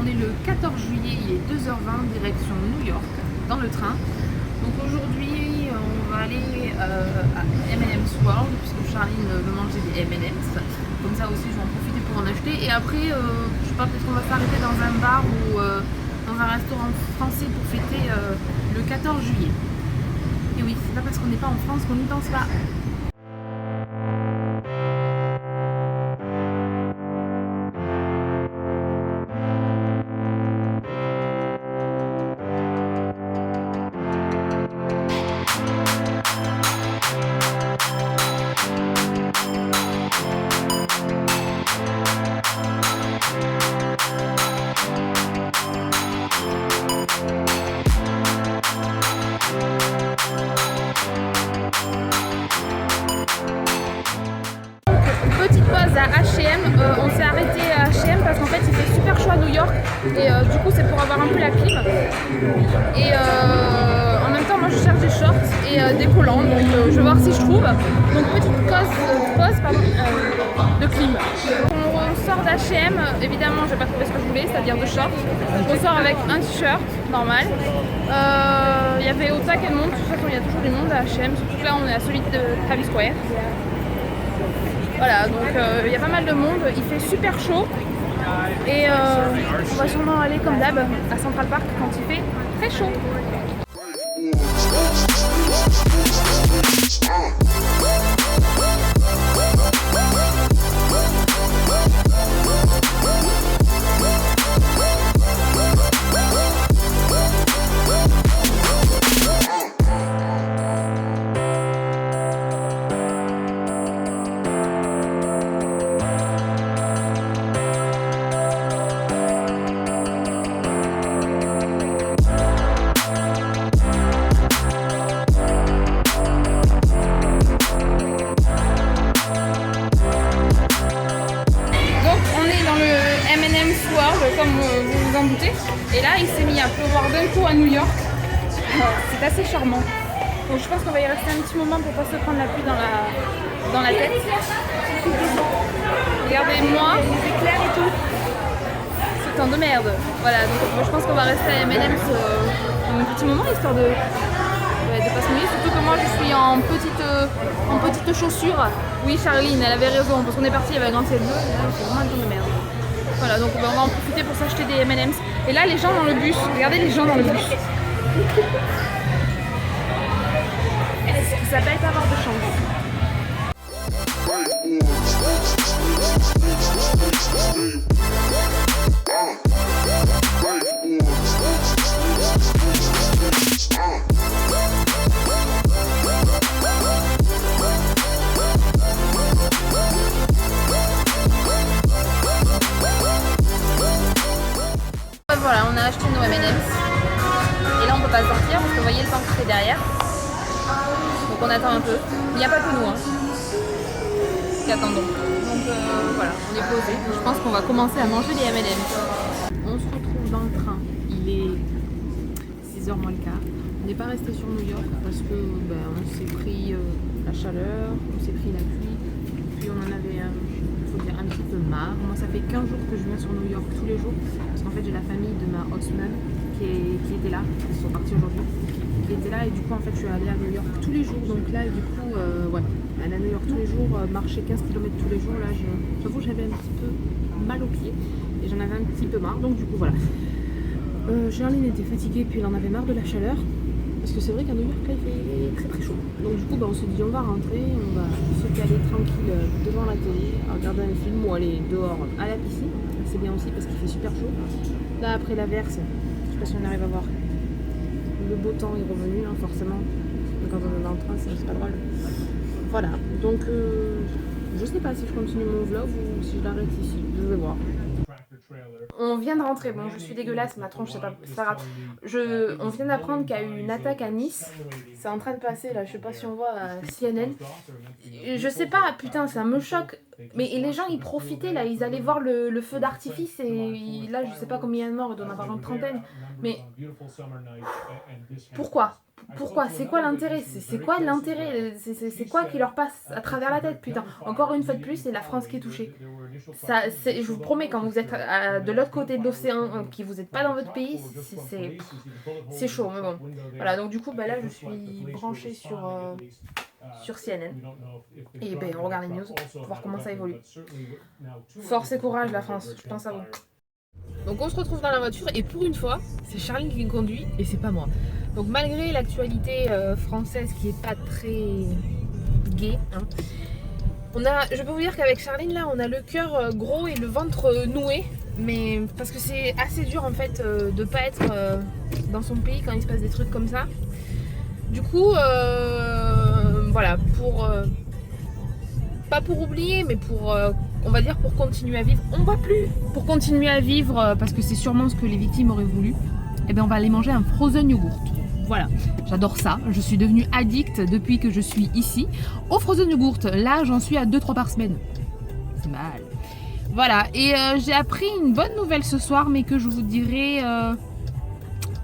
est le 14 juillet, il est 2h20, direction New York, dans le train. Donc aujourd'hui, on va aller à M&M's World, puisque Charline veut manger des M&M's. Comme ça aussi, je vais en profiter pour en acheter. Et après, je sais pas, peut-être qu'on va s'arrêter dans un bar ou dans un restaurant français pour fêter le 14 juillet. Et oui, c'est pas parce qu'on n'est pas en France qu'on n'y danse pas. Petite pause à H&M, on s'est arrêté à H&M parce qu'en fait il fait super chaud à New York et du coup c'est pour avoir un peu la clim et en même temps moi je cherche des shorts et des collants donc je vais voir si je trouve. Donc petite pause de clim. On sort d'H&M, évidemment je vais pas trouver ce que je voulais, c'est-à-dire de shorts. On sort avec un t-shirt normal. Il y avait Otak et le monde, de toute façon il y a toujours du monde à H&M, surtout que là on est à celui de Travis Square. Voilà, donc il y a pas mal de monde, il fait super chaud et on va sûrement aller comme d'hab à Central Park quand il fait très chaud. Comme vous vous en doutez, et là il s'est mis à pleuvoir d'un coup à New York. C'est assez charmant, donc je pense qu'on va y rester un petit moment pour pas se prendre la pluie dans la tête. Regardez-moi, les éclairs et tout, c'est un de merde. Voilà, donc je pense qu'on va rester à M&M's un petit moment histoire de pas se mouiller, surtout que moi je suis en petite chaussure. Oui, Charline elle avait raison parce qu'on est parti avec un ciel bleu, c'est vraiment un temps de merde. Voilà, donc on va en profiter pour s'acheter des M&M's. Et là, les gens dans le bus, regardez les gens dans le bus. Ça s'appelle pas avoir de chance. Voilà, on a acheté nos M&M's et là on peut pas sortir parce que vous voyez le temps qui fait derrière, donc on attend un peu. Il n'y a pas que nous qui attendons, donc voilà, on est posé. Je pense qu'on va commencer à manger les M&M's. On se retrouve dans le train, il est 6h moins le quart. On n'est pas resté sur New York parce que on s'est pris la chaleur, on s'est pris la pluie, puis on en avait un petit peu marre. Moi ça fait 15 jours que je viens sur New York tous les jours parce qu'en fait j'ai la famille de ma host mom qui était là, ils sont partis aujourd'hui, qui était là et du coup en fait je suis allée à New York tous les jours, donc là du coup ouais, aller à New York tous les jours, marcher 15 km tous les jours, là j'avoue j'avais un petit peu mal aux pieds et j'en avais un petit peu marre, donc du coup voilà. Charline était fatiguée puis elle en avait marre de la chaleur. Parce que c'est vrai qu'à New York, là, il fait très très chaud. Donc du coup, on se dit on va rentrer, on va se caler tranquille devant la télé, à regarder un film ou aller dehors à la piscine. C'est bien aussi parce qu'il fait super chaud. Là, après l'averse, je sais pas si on arrive à voir. Le beau temps est revenu, hein, forcément. Mais quand on est dans le train, c'est pas drôle. Voilà, donc je sais pas si je continue mon vlog ou si je l'arrête ici. Je vais voir. On vient de rentrer, bon je suis dégueulasse, ma tronche c'est pas grave. On vient d'apprendre qu'il y a eu une attaque à Nice. C'est en train de passer là, je sais pas si on voit à CNN. Je sais pas, putain ça me choque. Mais les gens ils profitaient là, ils allaient voir le feu d'artifice et là je sais pas combien il y a de morts, il doit en avoir une trentaine. Mais pourquoi ? Pourquoi? C'est quoi l'intérêt? C'est quoi l'intérêt? C'est quoi qui leur passe à travers la tête, putain? Encore une fois de plus, c'est la France qui est touchée. Ça, je vous promets, quand vous êtes de l'autre côté de l'océan, qui vous n'êtes pas dans votre pays, c'est chaud. Mais bon, voilà. Donc du coup, bah, là, je suis branchée sur CNN. Et ben, on regarde les news pour voir comment ça évolue. Force et courage, la France. Je pense à vous. Donc on se retrouve dans la voiture et pour une fois, c'est Charline qui conduit et c'est pas moi. Donc malgré l'actualité française qui est pas très gaie, hein, je peux vous dire qu'avec Charline là, on a le cœur gros et le ventre noué, mais parce que c'est assez dur en fait de pas être dans son pays quand il se passe des trucs comme ça. Du coup, voilà, pas pour oublier, mais pour on va dire pour continuer à vivre. On va plus pour continuer à vivre parce que c'est sûrement ce que les victimes auraient voulu. Et bien on va aller manger un frozen yogourt. Voilà, j'adore ça. Je suis devenue addict depuis que je suis ici au frozen yogourt. Là, j'en suis à 2-3 par semaine. C'est mal. Voilà, et j'ai appris une bonne nouvelle ce soir, mais que je vous dirai.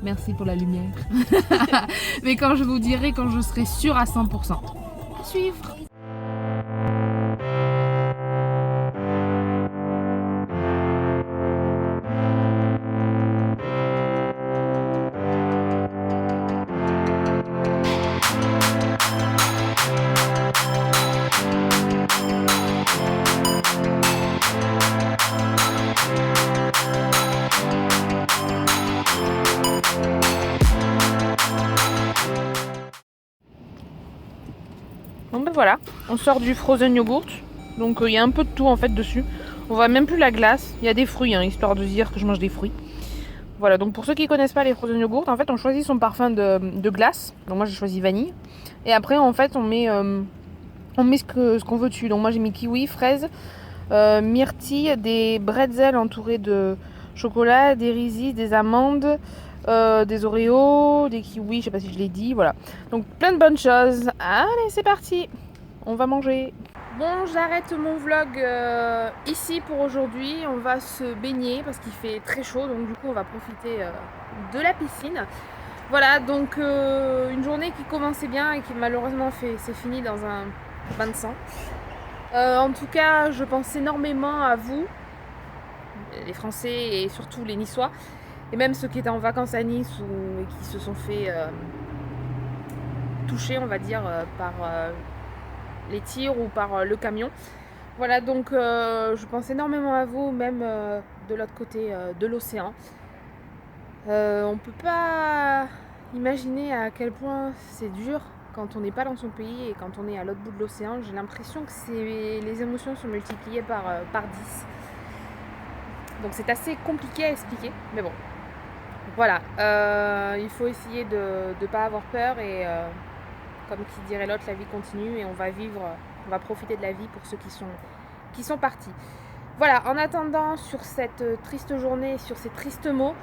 Merci pour la lumière. Mais quand je vous dirai, quand je serai sûre à 100%. À suivre. Bon ben voilà, on sort du frozen yogurt, donc il y a un peu de tout en fait dessus. On voit même plus la glace, il y a des fruits, hein, histoire de dire que je mange des fruits. Voilà, donc pour ceux qui connaissent pas les frozen yogurt, en fait on choisit son parfum de glace. Donc moi j'ai choisi vanille. Et après en fait on met ce qu'on veut dessus. Donc moi j'ai mis kiwi, fraise, myrtille, des bretzels entourés de chocolat, des risis, des amandes, des Oreos, des kiwis, je sais pas si je l'ai dit, voilà. Donc plein de bonnes choses. Allez, c'est parti, on va manger. Bon, j'arrête mon vlog ici pour aujourd'hui. On va se baigner parce qu'il fait très chaud, donc du coup on va profiter de la piscine. Voilà, donc une journée qui commençait bien et qui malheureusement s'est finie dans un bain de sang. En tout cas, je pense énormément à vous, les Français et surtout les Niçois. Et même ceux qui étaient en vacances à Nice et qui se sont fait toucher, on va dire, par les tirs ou par le camion. Voilà, donc je pense énormément à vous, même de l'autre côté de l'océan. On ne peut pas imaginer à quel point c'est dur quand on n'est pas dans son pays et quand on est à l'autre bout de l'océan. J'ai l'impression que les émotions sont multipliées par 10. Donc c'est assez compliqué à expliquer, mais bon. Voilà, il faut essayer de ne pas avoir peur et comme qui dirait l'autre, la vie continue et on va profiter de la vie pour ceux qui sont partis. Voilà, en attendant sur cette triste journée, sur ces tristes mots,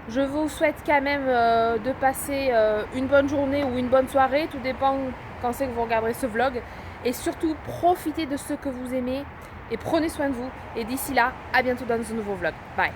je vous souhaite quand même de passer une bonne journée ou une bonne soirée, tout dépend quand c'est que vous regarderez ce vlog. Et surtout, profitez de ceux que vous aimez et prenez soin de vous. Et d'ici là, à bientôt dans un nouveau vlog. Bye.